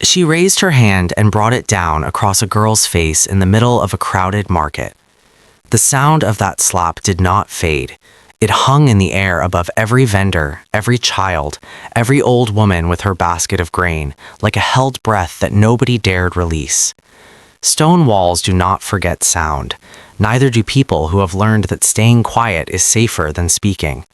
She raised her hand and brought it down across a girl's face in the middle of a crowded market. The sound of that slap did not fade. It hung in the air above every vendor, every child, every old woman with her basket of grain, like a held breath that nobody dared release. Stone walls do not forget sound. Neither do people who have learned that staying quiet is safer than speaking.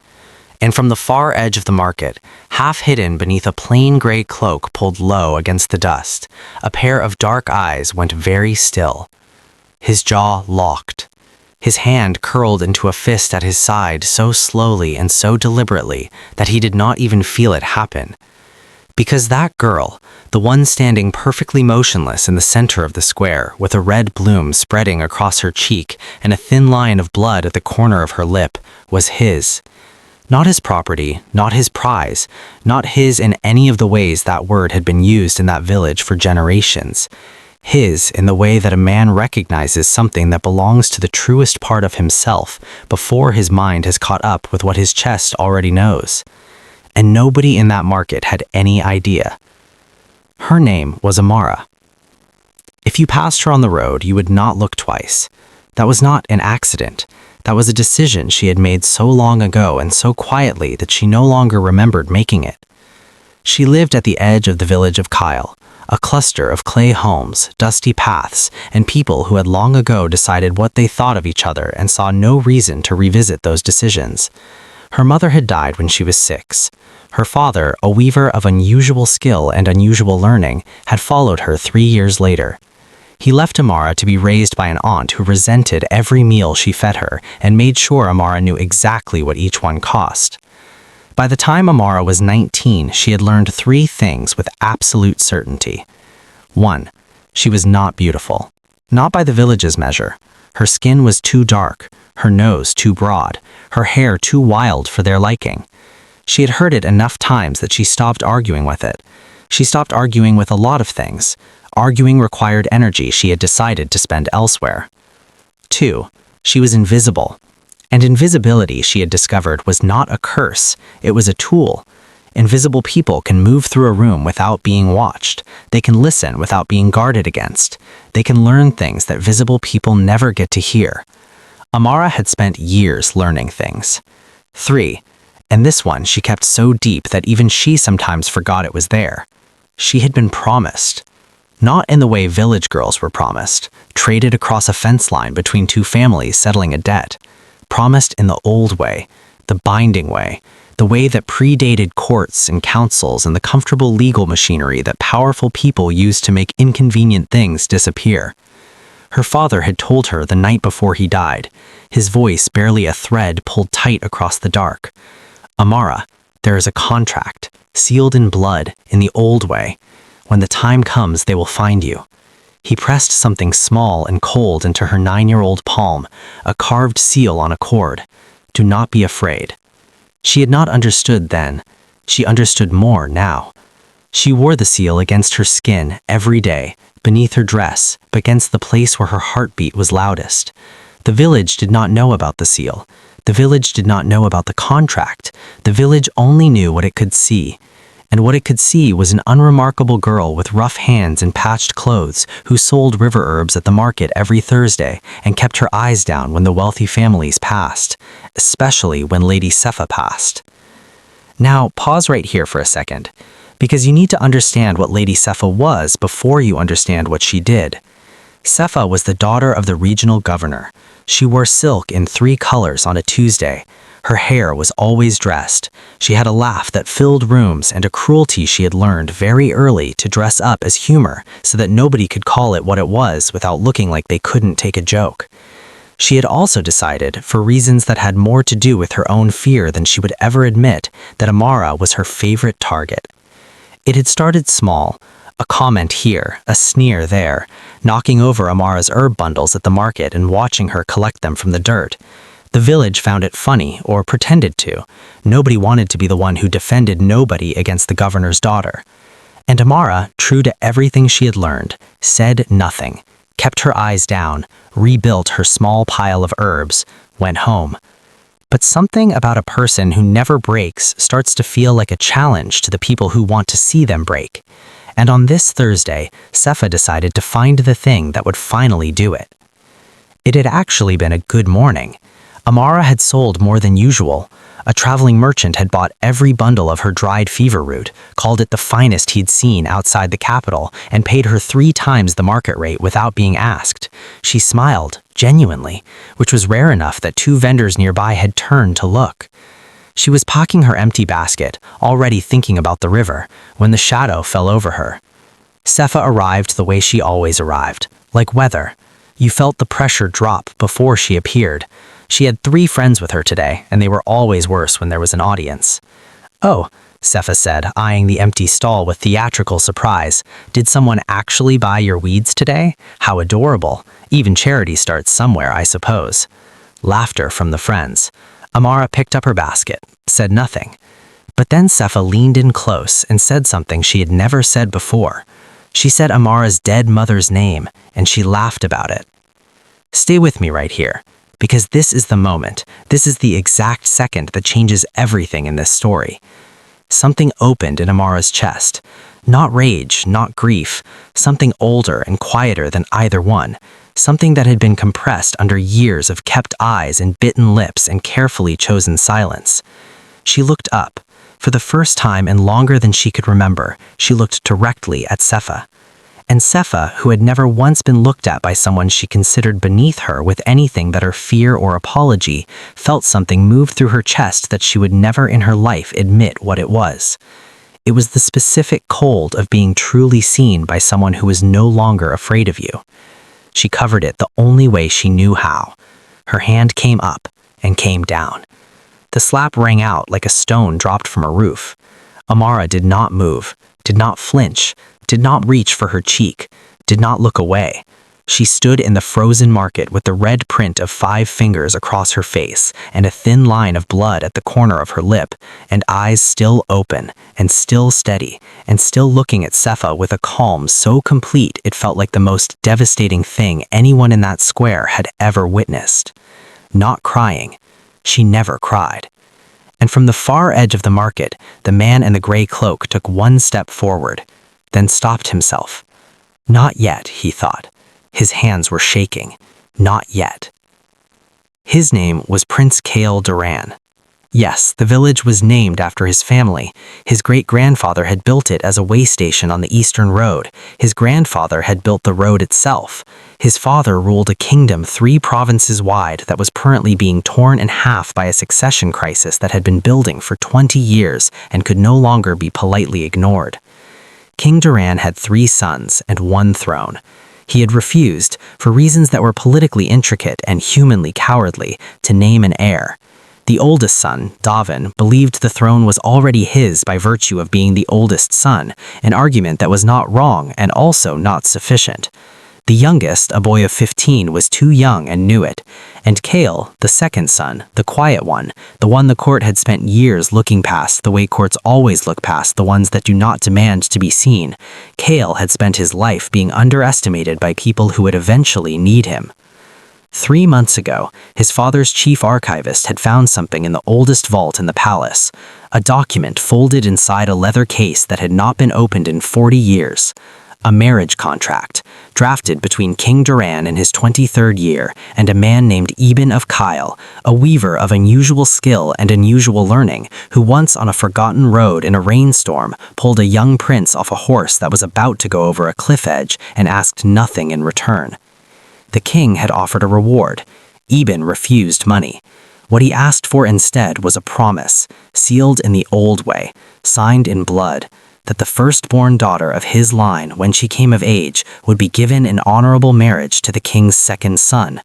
And from the far edge of the market, half hidden beneath a plain gray cloak pulled low against the dust, a pair of dark eyes went very still. His jaw locked. His hand curled into a fist at his side so slowly and so deliberately that he did not even feel it happen. Because that girl, the one standing perfectly motionless in the center of the square, with a red bloom spreading across her cheek and a thin line of blood at the corner of her lip, was his. Not his property, not his prize, not his in any of the ways that word had been used in that village for generations. His in the way that a man recognizes something that belongs to the truest part of himself before his mind has caught up with what his chest already knows. And nobody in that market had any idea. Her name was Amara. If you passed her on the road, you would not look twice. That was not an accident. That was a decision she had made so long ago and so quietly that she no longer remembered making it. She lived at the edge of the village of Kyle, a cluster of clay homes, dusty paths, and people who had long ago decided what they thought of each other and saw no reason to revisit those decisions. Her mother had died when she was 6. Her father, a weaver of unusual skill and unusual learning, had followed her 3 years later. He left Amara to be raised by an aunt who resented every meal she fed her and made sure Amara knew exactly what each one cost. By the time Amara was 19, she had learned 3 things with absolute certainty. 1. She was not beautiful. Not by the village's measure. Her skin was too dark, her nose too broad, her hair too wild for their liking. She had heard it enough times that she stopped arguing with it. She stopped arguing with a lot of things. Arguing required energy she had decided to spend elsewhere. 2. She was invisible. And invisibility, she had discovered, was not a curse, it was a tool. Invisible people can move through a room without being watched. They can listen without being guarded against. They can learn things that visible people never get to hear. Amara had spent years learning things. 3. And this one she kept so deep that even she sometimes forgot it was there. She had been promised. Not in the way village girls were promised, traded across a fence line between 2 families settling a debt. Promised in the old way, the binding way, the way that predated courts and councils and the comfortable legal machinery that powerful people used to make inconvenient things disappear. Her father had told her the night before he died, his voice barely a thread pulled tight across the dark. Amara, there is a contract, sealed in blood, in the old way. When the time comes, they will find you. He pressed something small and cold into her 9-year-old palm, a carved seal on a cord. Do not be afraid. She had not understood then. She understood more now. She wore the seal against her skin every day, beneath her dress, against the place where her heartbeat was loudest. The village did not know about the seal. The village did not know about the contract. The village only knew what it could see. And what it could see was an unremarkable girl with rough hands and patched clothes who sold river herbs at the market every Thursday and kept her eyes down when the wealthy families passed, especially when Lady Sepha passed. Now, pause right here for a second, because you need to understand what Lady Sepha was before you understand what she did. Sepha was the daughter of the regional governor. She wore silk in 3 colors on a Tuesday. Her hair was always dressed. She had a laugh that filled rooms and a cruelty she had learned very early to dress up as humor so that nobody could call it what it was without looking like they couldn't take a joke. She had also decided, for reasons that had more to do with her own fear than she would ever admit, that Amara was her favorite target. It had started small, a comment here, a sneer there, knocking over Amara's herb bundles at the market and watching her collect them from the dirt. The village found it funny, or pretended to. Nobody wanted to be the one who defended nobody against the governor's daughter. And Amara, true to everything she had learned, said nothing, kept her eyes down, rebuilt her small pile of herbs, went home. But something about a person who never breaks starts to feel like a challenge to the people who want to see them break. And on this Thursday, Sepha decided to find the thing that would finally do it. It had actually been a good morning. Amara had sold more than usual. A traveling merchant had bought every bundle of her dried fever root, called it the finest he'd seen outside the capital, and paid her 3 times the market rate without being asked. She smiled, genuinely, which was rare enough that 2 vendors nearby had turned to look. She was packing her empty basket, already thinking about the river, when the shadow fell over her. Sepha arrived the way she always arrived, like weather. You felt the pressure drop before she appeared. She had 3 friends with her today, and they were always worse when there was an audience. "Oh," Sepha said, eyeing the empty stall with theatrical surprise. "Did someone actually buy your weeds today? How adorable. Even charity starts somewhere, I suppose." Laughter from the friends. Amara picked up her basket, said nothing. But then Sepha leaned in close and said something she had never said before. She said Amara's dead mother's name, and she laughed about it. Stay with me right here, because this is the moment, this is the exact second that changes everything in this story. Something opened in Amara's chest. Not rage, not grief, something older and quieter than either one. Something that had been compressed under years of kept eyes and bitten lips and carefully chosen silence. She looked up. For the first time and longer than she could remember, she looked directly at Sepha. And Sepha, who had never once been looked at by someone she considered beneath her with anything but her fear or apology, felt something move through her chest that she would never in her life admit what it was. It was the specific cold of being truly seen by someone who was no longer afraid of you. She covered it the only way she knew how. Her hand came up and came down. The slap rang out like a stone dropped from a roof. Amara did not move, did not flinch, did not reach for her cheek, did not look away. She stood in the frozen market with the red print of 5 fingers across her face and a thin line of blood at the corner of her lip, and eyes still open and still steady and still looking at Sepha with a calm so complete it felt like the most devastating thing anyone in that square had ever witnessed. Not crying. She never cried. And from the far edge of the market, the man in the gray cloak took 1 step forward, then stopped himself. Not yet, he thought. His hands were shaking. Not yet. His name was Prince Cale Duran. Yes, the village was named after his family. His great-grandfather had built it as a way station on the Eastern Road. His grandfather had built the road itself. His father ruled a kingdom 3 provinces wide that was currently being torn in half by a succession crisis that had been building for 20 years and could no longer be politely ignored. King Duran had 3 sons and 1 throne. He had refused, for reasons that were politically intricate and humanly cowardly, to name an heir. The oldest son, Davin, believed the throne was already his by virtue of being the oldest son, an argument that was not wrong and also not sufficient. The youngest, a boy of 15, was too young and knew it, and Cale, the second son, the quiet one, the one the court had spent years looking past the way courts always look past the ones that do not demand to be seen, Cale had spent his life being underestimated by people who would eventually need him. 3 months ago, his father's chief archivist had found something in the oldest vault in the palace, a document folded inside a leather case that had not been opened in 40 years. A marriage contract, drafted between King Duran in his 23rd year and a man named Eben of Kyle, a weaver of unusual skill and unusual learning, who once on a forgotten road in a rainstorm pulled a young prince off a horse that was about to go over a cliff edge and asked nothing in return. The king had offered a reward. Eben refused money. What he asked for instead was a promise, sealed in the old way, signed in blood, that the firstborn daughter of his line, when she came of age, would be given in honorable marriage to the king's second son.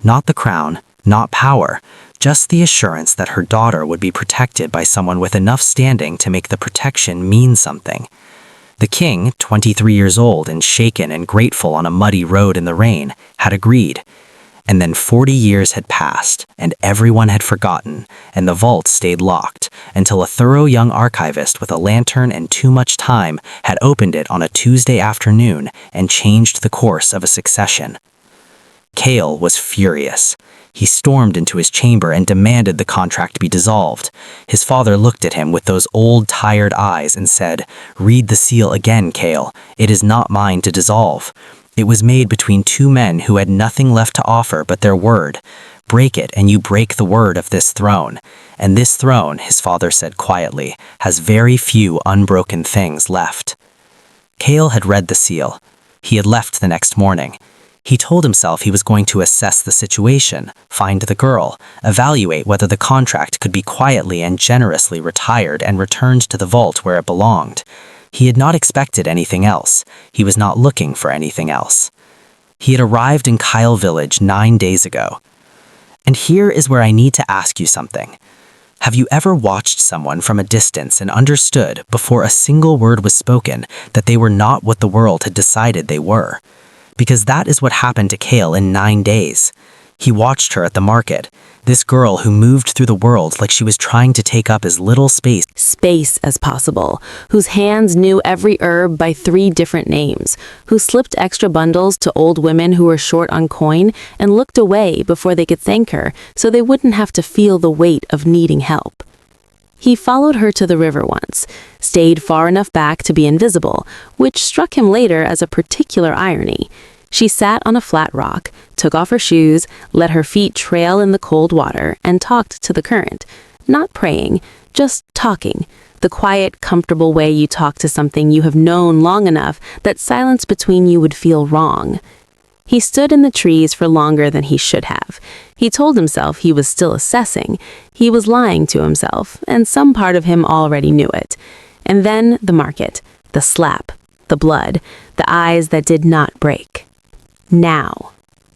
Not the crown, not power, just the assurance that her daughter would be protected by someone with enough standing to make the protection mean something. The king, 23 years old and shaken and grateful on a muddy road in the rain, had agreed. And then 40 years had passed, and everyone had forgotten, and the vault stayed locked, until a thorough young archivist with a lantern and too much time had opened it on a Tuesday afternoon and changed the course of a succession. Kale was furious. He stormed into his chamber and demanded the contract be dissolved. His father looked at him with those old, tired eyes and said, "Read the seal again, Kale. It is not mine to dissolve. It was made between two men who had nothing left to offer but their word. Break it, and you break the word of this throne. And this throne," his father said quietly, "has very few unbroken things left." Kale had read the seal. He had left the next morning. He told himself he was going to assess the situation, find the girl, evaluate whether the contract could be quietly and generously retired and returned to the vault where it belonged. He had not expected anything else. He was not looking for anything else. He had arrived in Kyle Village 9 days ago. And here is where I need to ask you something. Have you ever watched someone from a distance and understood, before a single word was spoken, that they were not what the world had decided they were? Because that is what happened to Kale in 9 days. He watched her at the market, this girl who moved through the world like she was trying to take up as little space As possible, whose hands knew every herb by 3 different names, who slipped extra bundles to old women who were short on coin and looked away before they could thank her so they wouldn't have to feel the weight of needing help. He followed her to the river once, stayed far enough back to be invisible, which struck him later as a particular irony. She sat on a flat rock, took off her shoes, let her feet trail in the cold water, and talked to the current. Not praying, just talking. The quiet, comfortable way you talk to something you have known long enough that silence between you would feel wrong. He stood in the trees for longer than he should have. He told himself he was still assessing. He was lying to himself, and some part of him already knew it. And then the market, the slap, the blood, the eyes that did not break. Now.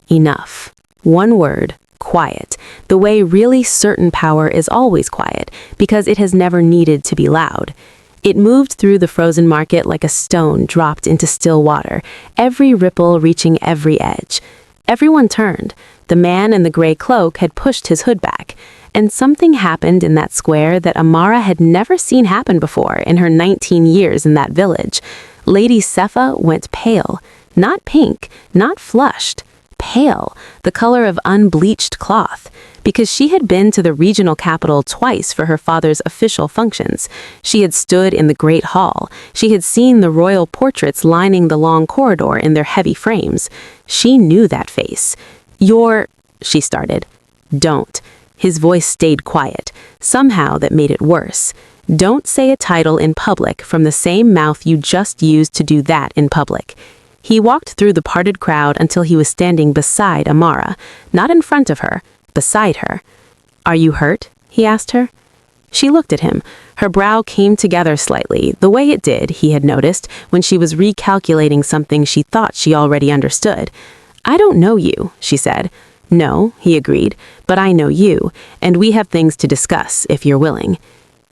Enough. One word. Quiet. The way really certain power is always quiet, because it has never needed to be loud. It moved through the frozen market like a stone dropped into still water, every ripple reaching every edge. Everyone turned. The man in the gray cloak had pushed his hood back, and something happened in that square that Amara had never seen happen before in her 19 years in that village. Lady Sepha went pale. Not pink, not flushed. Pale, the color of unbleached cloth, because she had been to the regional capital twice for her father's official functions. She had stood in the great hall. She had seen the royal portraits lining the long corridor in their heavy frames. She knew that face. She started. Don't. His voice stayed quiet. Somehow that made it worse. Don't say a title in public from the same mouth you just used to do that in public. He walked through the parted crowd until he was standing beside Amara, not in front of her, beside her. "Are you hurt?" he asked her. She looked at him. Her brow came together slightly, the way it did, he had noticed, when she was recalculating something she thought she already understood. "I don't know you," she said. "No," he agreed, "but I know you, and we have things to discuss, if you're willing."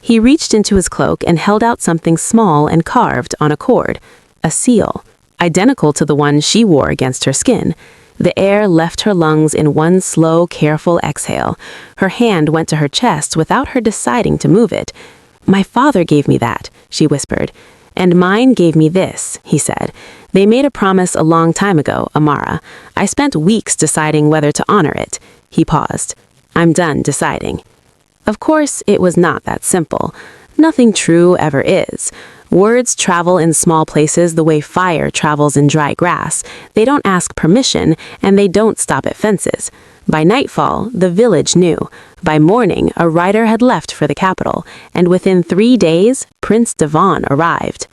He reached into his cloak and held out something small and carved on a cord. A seal. Identical to the one she wore against her skin. The air left her lungs in one slow, careful exhale. Her hand went to her chest without her deciding to move it. "My father gave me that," she whispered. "And mine gave me this," he said. "They made a promise a long time ago, Amara. I spent weeks deciding whether to honor it." He paused. "I'm done deciding." Of course, it was not that simple. Nothing true ever is. Words travel in small places the way fire travels in dry grass. They don't ask permission, and they don't stop at fences. By nightfall, the village knew. By morning, a rider had left for the capital, and within 3 days, Prince Devon arrived.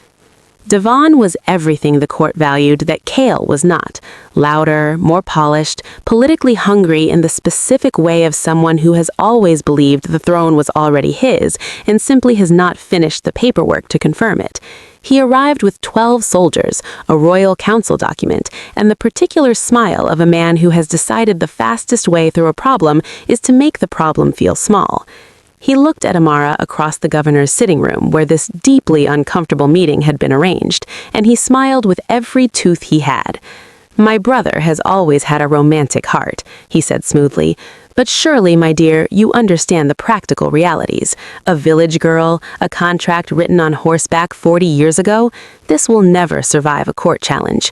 Devon was everything the court valued that Kale was not. Louder, more polished, politically hungry in the specific way of someone who has always believed the throne was already his and simply has not finished the paperwork to confirm it. He arrived with 12 soldiers, a royal council document, and the particular smile of a man who has decided the fastest way through a problem is to make the problem feel small. He looked at Amara across the governor's sitting room where this deeply uncomfortable meeting had been arranged, and he smiled with every tooth he had. "My brother has always had a romantic heart," he said smoothly. "But surely, my dear, you understand the practical realities. A village girl, a contract written on horseback 40 years ago, this will never survive a court challenge."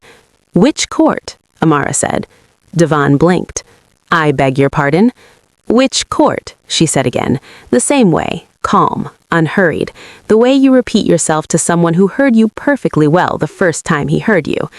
"Which court?" Amara said. Devon blinked. "I beg your pardon?" "Which court?" she said again, the same way, calm, unhurried, the way you repeat yourself to someone who heard you perfectly well the first time he heard you.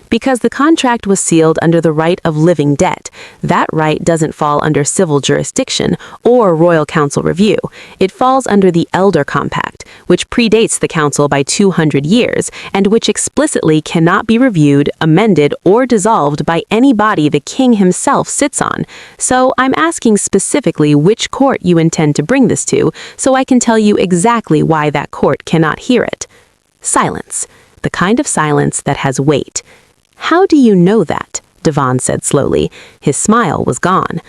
Because the contract was sealed under the right of living debt, that right doesn't fall under civil jurisdiction or royal council review. It falls under the Elder Compact, which predates the council by 200 years, and which explicitly cannot be reviewed, amended, or dissolved by any body the king himself sits on. So I'm asking specifically which court you intend to bring this to, so I can tell you exactly why that court cannot hear it. Silence. The kind of silence that has weight. "How do you know that?" Devon said slowly. His smile was gone.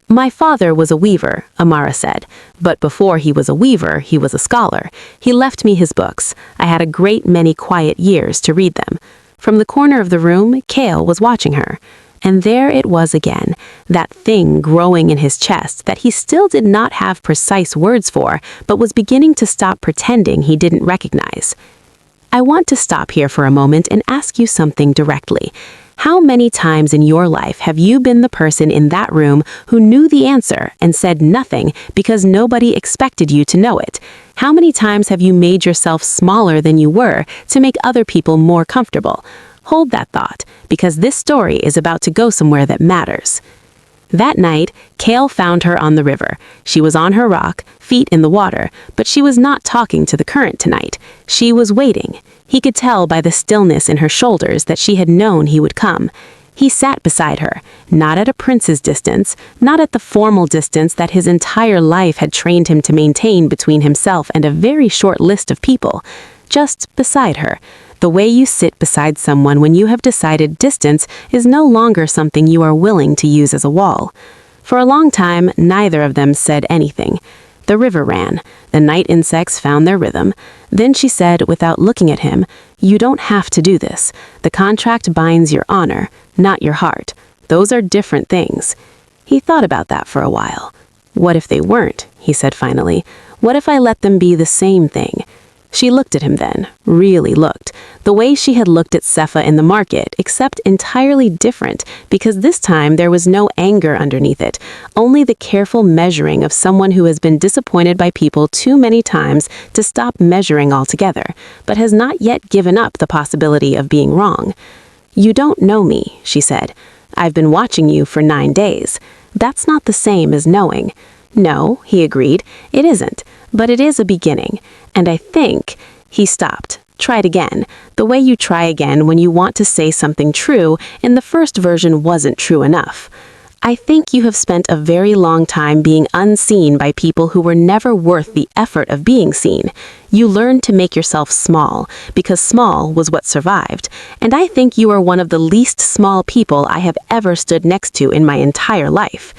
"My father was a weaver," Amara said. "But before he was a weaver, he was a scholar. He left me his books. I had a great many quiet years to read them." From the corner of the room, Cale was watching her. And there it was again, that thing growing in his chest that he still did not have precise words for, but was beginning to stop pretending he didn't recognize. "I want to stop here for a moment and ask you something directly. How many times in your life have you been the person in that room who knew the answer and said nothing because nobody expected you to know it? How many times have you made yourself smaller than you were to make other people more comfortable? Hold that thought, because this story is about to go somewhere that matters." That night, Cale found her on the river. She was on her rock, feet in the water, but she was not talking to the current tonight. She was waiting. He could tell by the stillness in her shoulders that she had known he would come. He sat beside her, not at a prince's distance, not at the formal distance that his entire life had trained him to maintain between himself and a very short list of people. Just beside her. The way you sit beside someone when you have decided distance is no longer something you are willing to use as a wall. For a long time, neither of them said anything. The river ran. The night insects found their rhythm. Then she said, without looking at him, "You don't have to do this. The contract binds your honor, not your heart. Those are different things." He thought about that for a while. "What if they weren't?" he said finally. "What if I let them be the same thing?" She looked at him then, really looked, the way she had looked at Sepha in the market, except entirely different, because this time there was no anger underneath it, only the careful measuring of someone who has been disappointed by people too many times to stop measuring altogether, but has not yet given up the possibility of being wrong. "You don't know me," she said. "I've been watching you for 9 days. That's not the same as knowing." "No," he agreed, "it isn't, but it is a beginning. And I think—" He stopped. "Tried again. The way you try again when you want to say something true and the first version wasn't true enough. I think you have spent a very long time being unseen by people who were never worth the effort of being seen. You learned to make yourself small, because small was what survived. And I think you are one of the least small people I have ever stood next to in my entire life."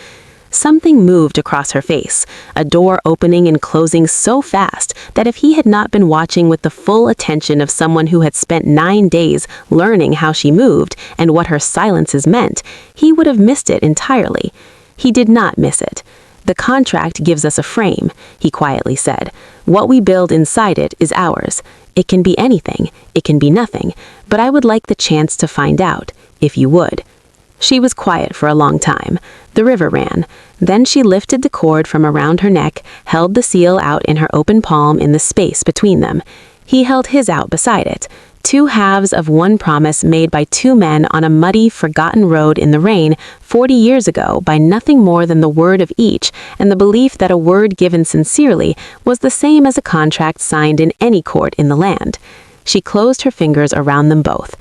Something moved across her face, a door opening and closing so fast that if he had not been watching with the full attention of someone who had spent 9 days learning how she moved and what her silences meant, he would have missed it entirely. He did not miss it. "The contract gives us a frame," he quietly said. "What we build inside it is ours. It can be anything, it can be nothing, but I would like the chance to find out, if you would." She was quiet for a long time. The river ran. Then she lifted the cord from around her neck, held the seal out in her open palm in the space between them. He held his out beside it. 2 halves of one promise made by 2 men on a muddy, forgotten road in the rain 40 years ago by nothing more than the word of each, and the belief that a word given sincerely was the same as a contract signed in any court in the land. She closed her fingers around them both.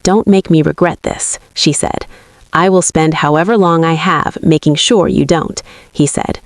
"Don't make me regret this," she said. "I will spend however long I have making sure you don't," he said.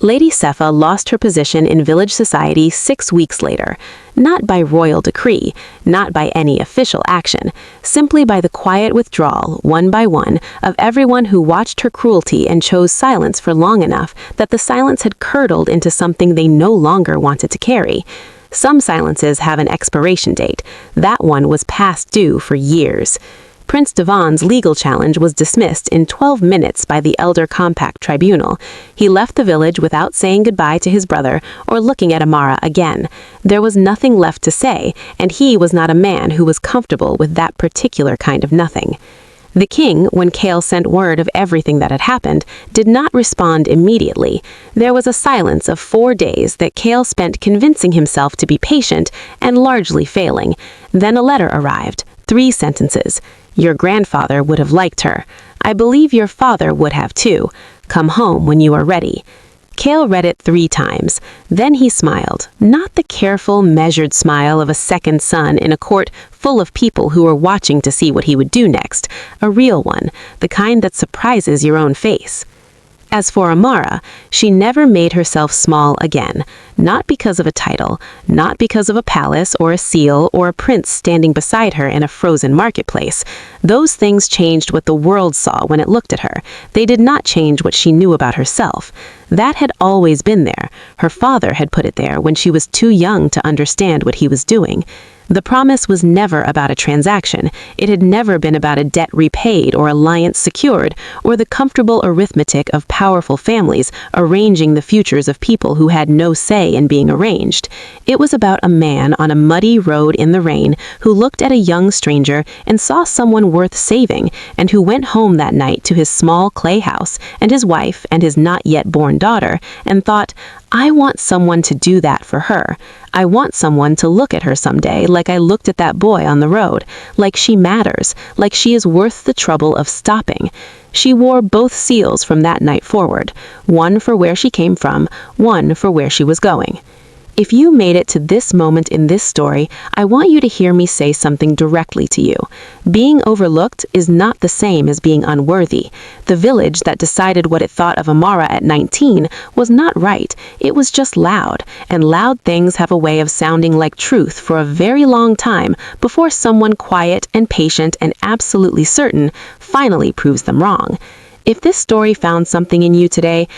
Lady Sepha lost her position in village society 6 weeks later, not by royal decree, not by any official action, simply by the quiet withdrawal, one by one, of everyone who watched her cruelty and chose silence for long enough that the silence had curdled into something they no longer wanted to carry. Some silences have an expiration date. That one was past due for years. Prince Devon's legal challenge was dismissed in 12 minutes by the Elder Compact Tribunal. He left the village without saying goodbye to his brother or looking at Amara again. There was nothing left to say, and he was not a man who was comfortable with that particular kind of nothing. The king, when Kale sent word of everything that had happened, did not respond immediately. There was a silence of 4 days that Kale spent convincing himself to be patient and largely failing. Then a letter arrived, 3 sentences. Your grandfather would have liked her. I believe your father would have too. Come home when you are ready. Kale read it 3 times. Then he smiled, not the careful, measured smile of a second son in a court full of people who were watching to see what he would do next, a real one, the kind that surprises your own face. As for Amara, she never made herself small again, not because of a title, not because of a palace or a seal or a prince standing beside her in a frozen marketplace. Those things changed what the world saw when it looked at her. They did not change what she knew about herself. That had always been there. Her father had put it there when she was too young to understand what he was doing. The promise was never about a transaction. It had never been about a debt repaid or alliance secured, or the comfortable arithmetic of powerful families arranging the futures of people who had no say in being arranged. It was about a man on a muddy road in the rain who looked at a young stranger and saw someone worth saving, and who went home that night to his small clay house and his wife and his not yet born daughter and thought, I want someone to do that for her. I want someone to look at her someday like I looked at that boy on the road, like she matters, like she is worth the trouble of stopping. She wore both seals from that night forward, one for where she came from, one for where she was going. If you made it to this moment in this story, I want you to hear me say something directly to you. Being overlooked is not the same as being unworthy. The village that decided what it thought of Amara at 19 was not right. It was just loud, and loud things have a way of sounding like truth for a very long time before someone quiet and patient and absolutely certain finally proves them wrong. If this story found something in you today,